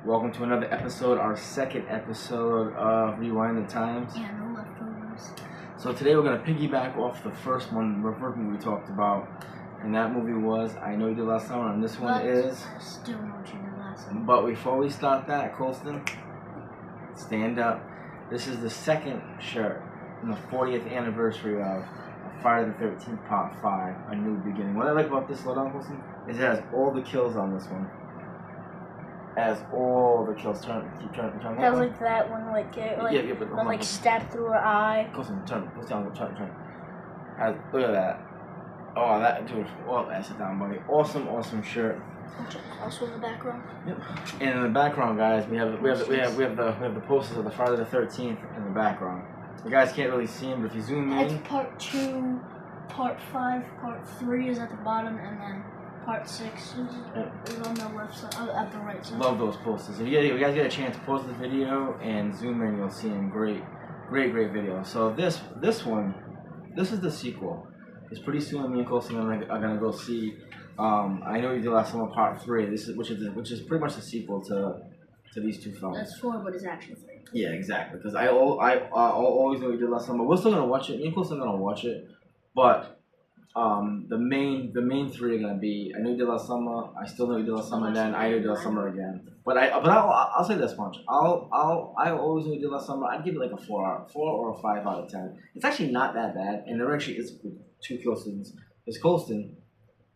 Welcome to another episode, our second episode of Rewind the Times. Yeah, no leftovers. So today we're going to piggyback off the first movie we talked about. And that movie was I Know You Did Last Summer, and this one is... Still Know What You Did Last Summer. But before we start that, Colston, stand up. This is the second shirt from the 40th anniversary of Friday the 13th Part 5, A New Beginning. What I like about this, Colston, is it has all the kills on this one. As all the kills turn. That was like that one, but one like stabbed through her eye. Colston, turn. Look at that. Oh, that dude. Oh, that sit down, buddy. Awesome shirt. Also in the background. Yep. And in the background, guys, we have the posters of the Friday the 13th in the background. You guys can't really see them, but if you zoom in, it's part 2, part 5, part 3 is at the bottom, and then part 6 is on the left side, at the right side. Love those posters. If you guys get a chance, pause the video and zoom in. You'll see them. Great video. So this one, this is the sequel. It's pretty soon. Me and Colston are gonna go see. I Know You Did Last Summer Part 3. Which is pretty much the sequel to these two films. That's 4, but it's actually 3. Yeah, exactly. Because I always Know You Did Last Summer. We're still gonna watch it. Me and Colston are gonna watch it, but the main 3 are gonna be I Know You Did Last Summer, I Still Know You Did Last Summer, and then I Know You Did Last Summer again. But I'll say this much. I always Know You Did Last Summer. I'd give it like a 4 or a 5 out of 10. It's actually not that bad, and there actually is 2 kill scenes. There's Colston.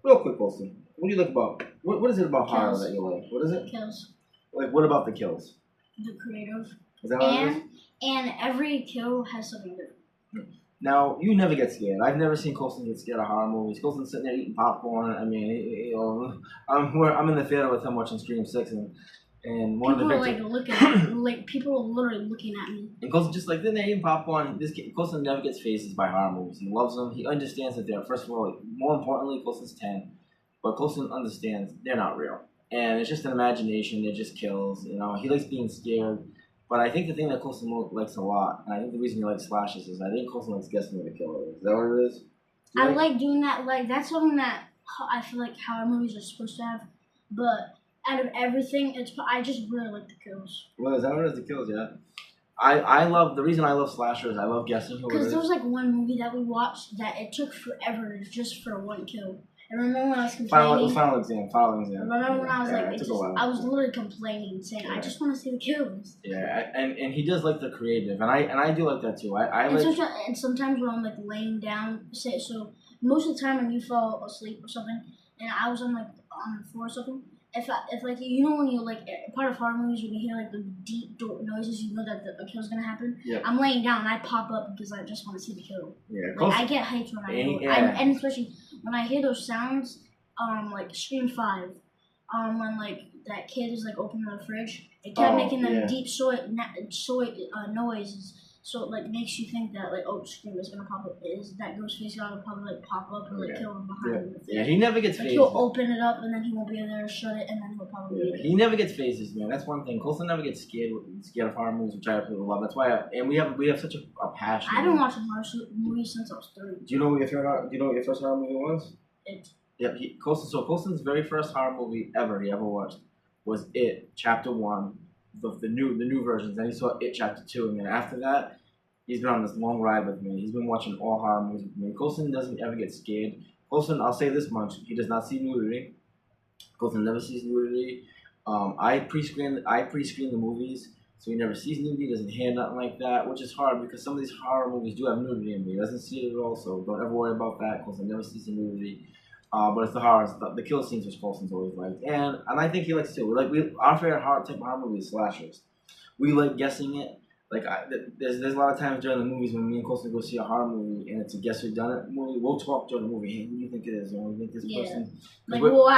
Real quick, Colston. What do you like about what is it about horror that you like? What is it? Kills. Like, what about the kills? The creative. Is that what it is? And every kill has something different. Now, you never get scared. I've never seen Colston get scared of horror movies. Colston's sitting there eating popcorn. I mean, I'm in the theater with him watching Scream 6, and one people of the are looking at me. People are literally looking at me. And Colston just sitting there eating popcorn. Colston never gets phases by horror movies. He loves them. He understands that they're, first of all, more importantly, Colston's 10, but Colston understands they're not real. And it's just an imagination. They're just kills. He likes being scared. But I think the thing that Colston likes a lot, and I think the reason he likes slashes, is I think Colston likes guessing who the killer is. Is that what it is? I like doing that. Like, that's something that I feel like horror movies are supposed to have. But out of everything, I just really like the kills. Well, is that what it is? The kills, yeah. I love, the reason I love slashers, I love guessing who it is. Because there was like one movie that we watched that it took forever just for one kill. And remember when I was complaining? Final exam. Remember when I was I was literally complaining, saying, I just want to see the kills. Yeah, and he does like the creative, and I do like that too. And sometimes when I'm like laying down, so most of the time when you fall asleep or something, and I was on the floor or something, if like when you like part of horror movies when you hear like the deep noises, you know that the kill's gonna happen. Yeah. I'm laying down and I pop up because I just want to see the kill. Yeah. Like, I get hyped when I know it. And especially when I hear those sounds, like Scream 5, when like that kid is like opening the fridge, it kept making them deep soy noises. So it like makes you think that like Scream is gonna pop up. Is that Ghostface gonna probably like pop up or like kill him behind him? Yeah, he never gets phases. He'll open it up and then he won't be there to shut it, and then he'll probably. He never gets phases, man. That's one thing. Colston never gets scared of horror movies, which I absolutely love. That's why, we have such a passion. I've been watching horror movies since I was 3. Do you know what your first horror movie was? It. Yep. Colston's very first horror movie he ever watched was It Chapter 1, the new versions. Then he saw It Chapter 2, and then after that, he's been on this long ride with me. He's been watching all horror movies with me. Colston doesn't ever get scared. Colston, I'll say this much: he does not see nudity. Colston never sees nudity. I pre-screen the movies, so he never sees nudity. He doesn't hear nothing like that, which is hard because some of these horror movies do have nudity in me. He doesn't see it at all, so don't ever worry about that. Colston never sees the nudity. But it's the horror, the kill scenes which Colston's always liked, and I think he likes too. Our favorite type of horror movie is slashers. We like guessing it. Like, there's a lot of times during the movies when me and Colston go see a horror movie and it's a guess who done it movie, we'll talk during the movie. Hey, who do you think it is? You think this person? Like, we'll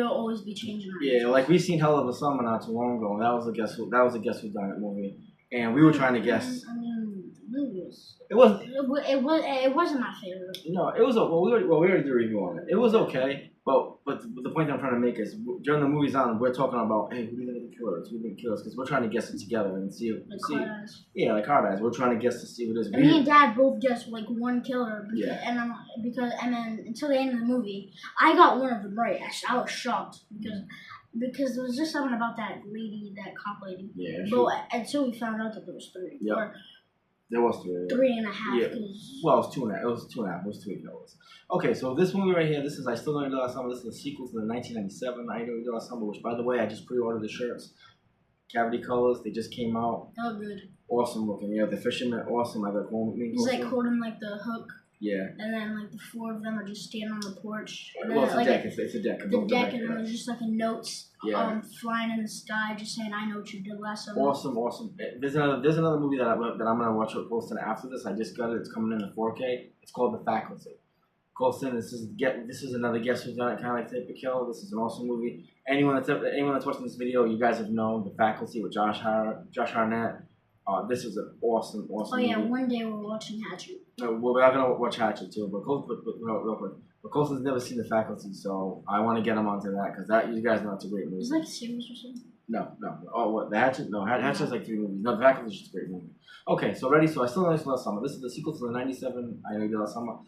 always be changing our answers. Like we've seen Hell of a Summer not too long ago, and that was a guess who done it movie, and we were trying to guess. I mean, the movie was. It wasn't. It wasn't my favorite. No, it was. We already did a review on it. It was okay. But the point that I'm trying to make is during the movie's on, we're talking about, hey, who do you think the killer is? Who do you think the killer is? Because we're trying to guess it together and see. Yeah, like hard eyes. We're trying to guess to see who it is. And me and Dad both guessed like one killer. And then until the end of the movie, I got one of them right. I was shocked because because there was just something about that lady, that cop lady. Yeah. But until we found out that there was 3. Yep. Or there was 3. 3.5. Yeah. Well, it was 2.5. It was 2.5. It was 2 hours. Okay, so this movie right here, this is I Still Know You Did Last Summer. This is the sequel to the 1997 I Know You Did Last Summer, which, by the way, I just pre-ordered the shirts. Cavity colors. They just came out. Oh, good. Awesome looking. Yeah, the fisherman, awesome. I got home. He's like holding like the hook. Yeah. And then like the 4 of them are just standing on the porch. And well, then, it's a deck. It's a deck. The deck, and then there's just like a notes flying in the sky, just saying, "I know what you did last summer." Awesome. There's another movie that I'm gonna watch with Colston after this. I just got it. It's coming in 4K. It's called The Faculty. Colston, this is another Guess Who's Done It, kind of like Tape a Kill. This is an awesome movie. Anyone that's watching this video, you guys have known The Faculty with Josh Hartnett. This is an awesome movie. Yeah, one day we're watching Hatchet. No, we're not gonna watch Hatchet too, but real quick. But Colston's never seen The Faculty, so I want to get him onto that because you guys know it's a great movie. Is it like a series or something? No. Oh, what? The Hatchet? No, Hatchet's like 3 movies. No, The Faculty's just a great movie. Okay, so ready? So I Still Know You Did Last Summer. This is the sequel to the 97 I Know You Did Last Summer.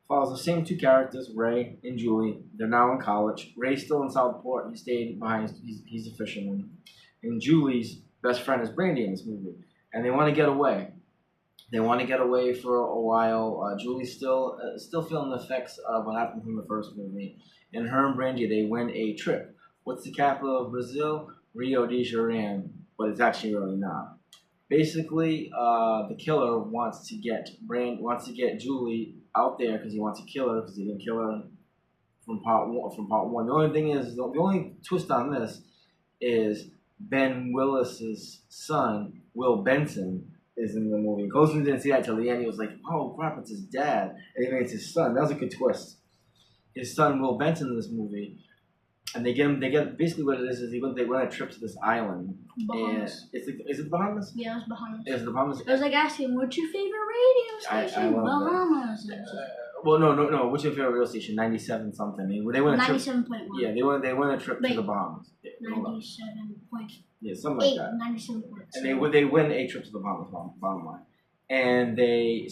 Follows the same 2 characters, Ray and Julie. They're now in college. Ray's still in Southport. He stayed behind. He's a fisherman. And Julie's best friend is Brandy in this movie. And they want to get away. They want to get away for a while. Julie's still feeling the effects of what happened from the first movie. And her and Brandy, they win a trip. What's the capital of Brazil? Rio de Janeiro. But it's actually really not. Basically, the killer wants to get Julie out there because he wants to kill her because he didn't kill her from part one. The only thing is, the only twist on this is Ben Willis's son, Will Benson, is in the movie. Colston didn't see that till the end. He was like, "Oh crap, it's his dad," and he made it's his son. That was a good twist. His son, Will Benson, in this movie, and they get basically what it is they went on a trip to this island. Bahamas. And is it Bahamas? Yeah, it was Bahamas. It was the Bahamas. It was like asking, "What's your favorite radio station?" I love Bahamas. Well, no. What's your favorite radio station? 97 something. They went 97.1. Yeah, they went a trip to the Bahamas. 97.8. Yeah, something like that. 97.7. And they win a trip to the Bahamas. Bottom line. And the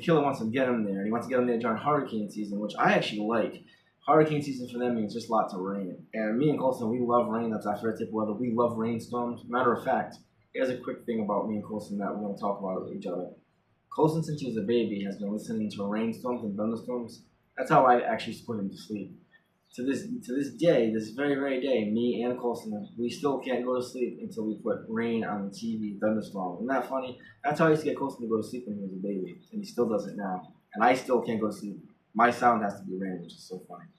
killer wants to get him there, and he wants to get him there during hurricane season, which I actually like. Hurricane season for them means just lots of rain. And me and Colston, we love rain. That's our favorite type of weather. We love rainstorms. Matter of fact, here's a quick thing about me and Colston that we're going to talk about with each other. Colston, since he was a baby, has been listening to rainstorms and thunderstorms. That's how I actually put him to sleep. To this day, this very, very day, me and Colston, we still can't go to sleep until we put rain on the TV, thunderstorm. Isn't that funny? That's how I used to get Colston to go to sleep when he was a baby, and he still does it now. And I still can't go to sleep. My sound has to be rain, which is so funny.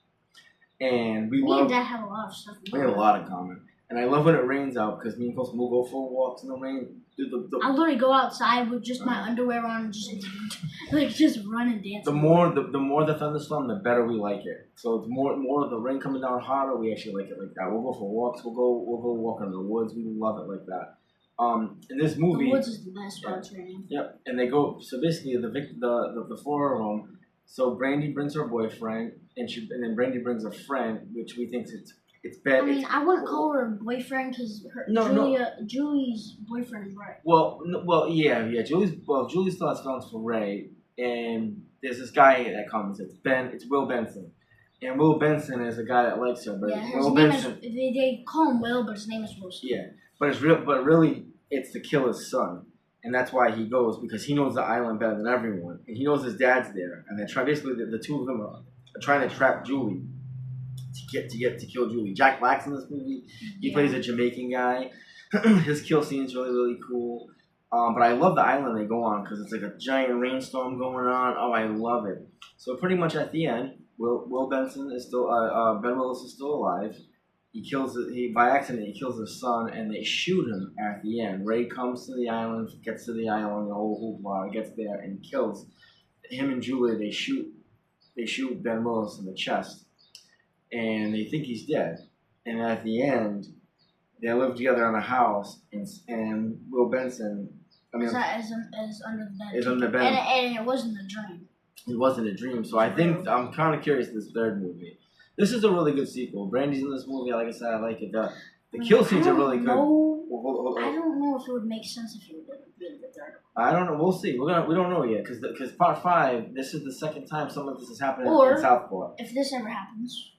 And me and Dad have a lot of stuff. We have a lot in common. And I love when it rains out because me and Colston will go for walks in the rain. I'll literally go outside with just my underwear on and just run and dance. The more the thunderstorm, the better we like it. So the more of the rain coming down harder, we actually like it like that. We'll go for walks. We'll go walk in the woods. We love it like that. In this movie, the woods is the best while it's raining. Yep. And they go. So basically, the 4 of them. So Brandy brings her boyfriend, and then Brandy brings a friend, which we think it's bad. I mean, I wouldn't call her a boyfriend because Julie's boyfriend is Ray. Well, yeah. Julie still has feelings for Ray, and there's this guy that comes. It's Will Benson, and Will Benson is a guy that likes her. But yeah, Will Benson, they call him Will, but his name is Wilson. Yeah, but really, it's the killer's son. And that's why he goes, because he knows the island better than everyone. And he knows his dad's there. And they're basically, the 2 of them are trying to trap Julie to kill Julie. Jack Black's in this movie. He plays a Jamaican guy. His kill scene is really, really cool. But I love the island they go on because it's like a giant rainstorm going on. Oh, I love it. So pretty much at the end, Will Benson is still, Ben Willis is still alive. By accident, he kills his son, and they shoot him at the end. Ray comes to the island, gets to the island, the whole hoopla, gets there, and kills him and Julie. They shoot Ben Willis in the chest, and they think he's dead. And at the end, they live together in a house, and Will Benson, is under the bed. Is under the bed, and it wasn't a dream. It wasn't a dream. So I think I'm kind of curious this 3rd movie. This is a really good sequel. Brandy's in this movie. Like I said, I like it. The kill scenes are really good. I don't know if it would make sense if you did the 3rd. I don't know. We'll see. We don't know yet because part 5. This is the 2nd time some of this has happened in Southport. If this ever happens,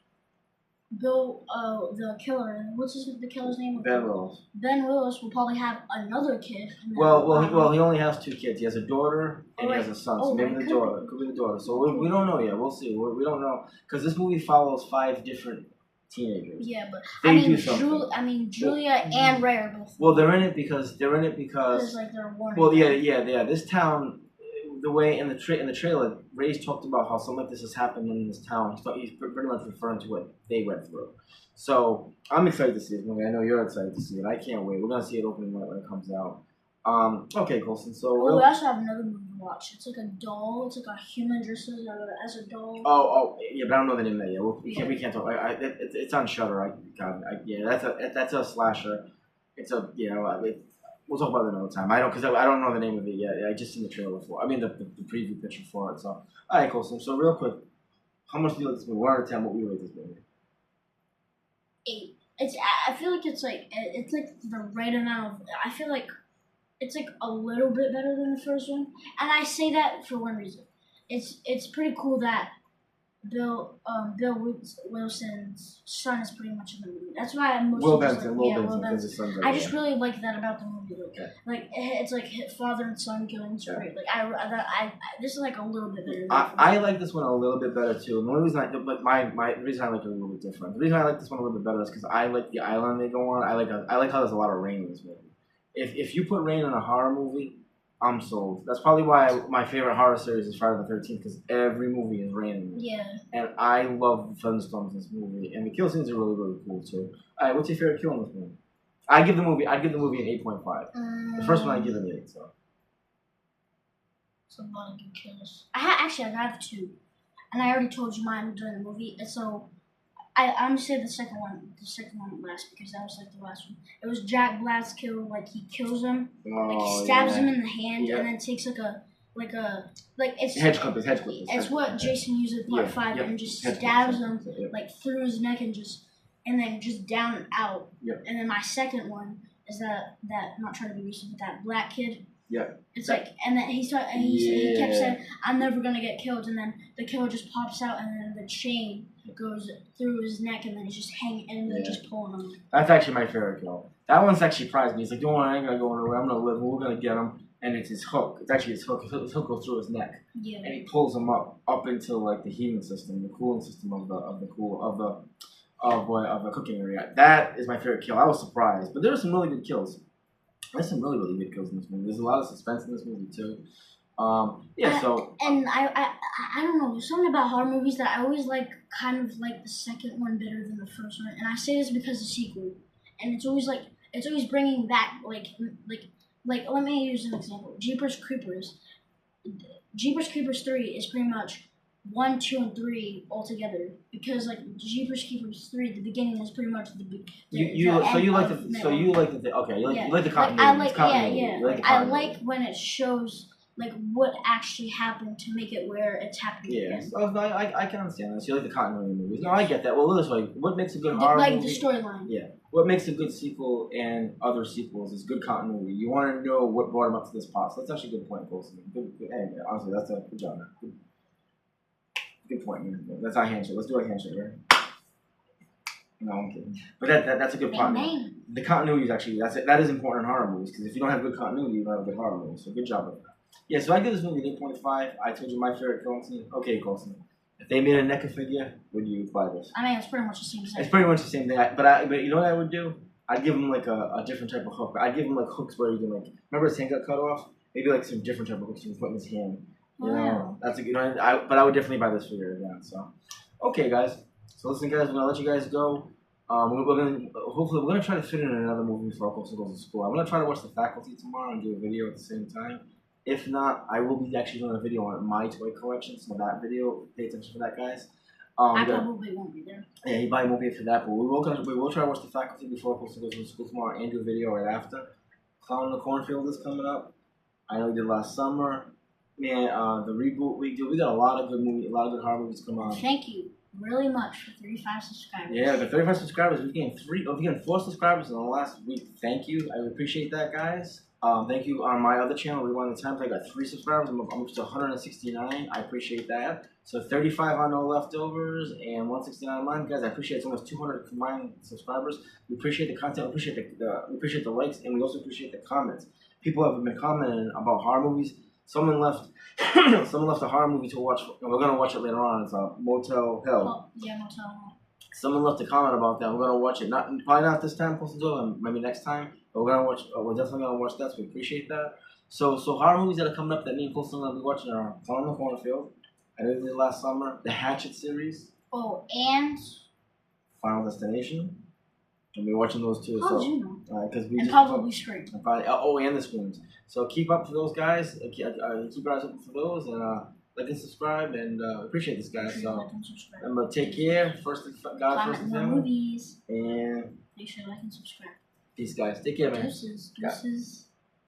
the killer, what's the killer's name? Ben Willis. Ben Willis will probably have another kid. Well, he only has 2 kids. He has a daughter and he has a son. So maybe the daughter. Could be the daughter. So we don't know yet. We'll see. We don't know because this movie follows 5 different teenagers. Yeah, but they Julia and Ray are both. Well, they're in it because like they're warning. Well, yeah. This town, the way in the trailer, Ray's talked about how something like this has happened in this town. He's pretty much referring to what they went through. So I'm excited to see this movie. I know you're excited to see it. I can't wait. We're gonna see it opening night when it comes out. Okay, Colson. So we also have another movie to watch. It's like a doll. It's like a human dressed as a doll. Yeah, but I don't know the name of that yet. We can't talk. It's on Shudder. That's a slasher. We'll talk about it another time. I don't know the name of it yet. I just seen the trailer before. I mean the preview picture for it. So all right, Colson. So real quick, how much do you like this movie? 1 out of 10. What we rate this movie? 8. I feel like it's like the right amount of. I feel like it's like a little bit better than the first one, and I say that for one reason. It's pretty cool that Bill Wilson's son is pretty much in the movie. That's why I'm Will Benson. I just really like that about the movie. Like it's like father and son killing is great. Like I this is like a little bit better. I like this one a little bit better too. The only reason the reason I like it a little bit different. The reason I like this one a little bit better is because I like the island they go on. I like how there's a lot of rain in this movie. If you put rain in a horror movie, I'm sold. That's probably why my favorite horror series is Friday the 13th, because every movie is raining. Yeah. And I love the thunderstorms in this movie, and the kill scenes are really, really cool too. All right, what's your favorite kill in this movie? I'd give the movie an 8.5. The first one I give it an 8. So. It's a lot of good kills. I have 2, and I already told you mine during the movie. And so I'm gonna say the second one last because that was like the last one. It was Jack Black's kill. Like he kills him, stabs him in the hand, and then takes it's hedge clip. It's what Jason used in part 5, and just stabs him like through his neck and then just down and out. Yep. And then my second one is that I'm not trying to be recent, but that black kid. Yeah. It's like, and then he kept saying, "I'm never gonna get killed," and then the killer just pops out, and then the chain goes through his neck, and then it's just hanging, and then just pulling him. That's actually my favorite kill. That one's actually surprised me. He's like, "Don't worry, I ain't gonna go anywhere. I'm gonna live. We're gonna get him." And it's his hook. It's actually his hook. His hook goes through his neck. Yeah. And he pulls him up into like the heating system, the cooling system of the cooking area. That is my favorite kill. I was surprised, but there were some really good kills. There's some really, really good kills in this movie. There's a lot of suspense in this movie too. And I don't know. There's something about horror movies that I always kind of like the second one better than the first one. And I say this because of the sequel. And it's always bringing back like let me use an example. Jeepers Creepers 3 is pretty much 1, 2, and 3 all together because like Jeepers Creepers 3, the beginning is pretty much the you like the continuity. I like when it shows like what actually happened to make it where it's happening. Yeah, I can understand that. So you like the continuity movies. No, I get that. Well, this way, what makes a good horror movie? Like the storyline. Yeah. What makes a good sequel and other sequels is good continuity. You want to know what brought them up to this spot. So that's actually a good point, Colson. Hey, honestly, that's a good job, man. Good point, man. That's our handshake. Let's do a handshake, right? No, I'm kidding. But that's a good point. The continuity is actually that is important in horror movies because if you don't have good continuity, you don't have a good horror movie. So good job with that. Yeah, so I give this movie an 8.5. I told you my favorite kill scene. Okay, Colson. If they made a NECA figure, would you buy this? I mean, it's pretty much the same thing. It's pretty much the same thing. But you know what I would do? I'd give him like a different type of hook. I'd give him like hooks where you can like remember his hand got cut off. Maybe like some different type of hooks you can put in his hand. You know, that's a good. But I would definitely buy this figure again. So, okay, guys. So listen, guys, we're gonna let you guys go. Hopefully we're gonna try to fit in another movie before Colson goes to school. I'm gonna try to watch The Faculty tomorrow and do a video at the same time. If not, I will be actually doing a video on my toy collection. So that video, pay attention for that, guys. I probably won't be there. Yeah, he probably won't be for that, but we will try to watch The Faculty before Colson goes to school tomorrow and do a video right after. Clown in the Cornfield is coming up. I know we did last summer. Man, the reboot we got a lot of good horror movies come on. Thank you really much for 35 subscribers. Yeah, the 35 subscribers. We gained 4 subscribers in the last week. Thank you. I appreciate that, guys. Thank you. On my other channel, Rewind the Times, I got 3 subscribers. I'm up to 169. I appreciate that. So 35 on No Leftovers and 169 on mine, guys. I appreciate it's almost 200 combined subscribers. We appreciate the content. We appreciate we appreciate the likes, and we also appreciate the comments. People have been commenting about horror movies. Someone left a horror movie to watch, and we're gonna watch it later on. It's Motel Hell. Oh, yeah, Motel Hell. Someone left a comment about that. We're gonna watch it. Probably not this time, maybe next time. But we're gonna watch. We're definitely gonna watch that. So we appreciate that. So horror movies that are coming up that me and Colson will be watching are Clown in the Cornfield. I did it last summer. The Hatchet series. Oh, and Final Destination. And we're watching those too. How did you know? Because we and just probably Scream. And the Screams. So keep up for those guys. Keep your eyes open for those, and like and subscribe, and appreciate this guys. So remember, take care. First, God first, and family. Movies. And make sure to like and subscribe. Peace, guys. Take care, man. Deuces.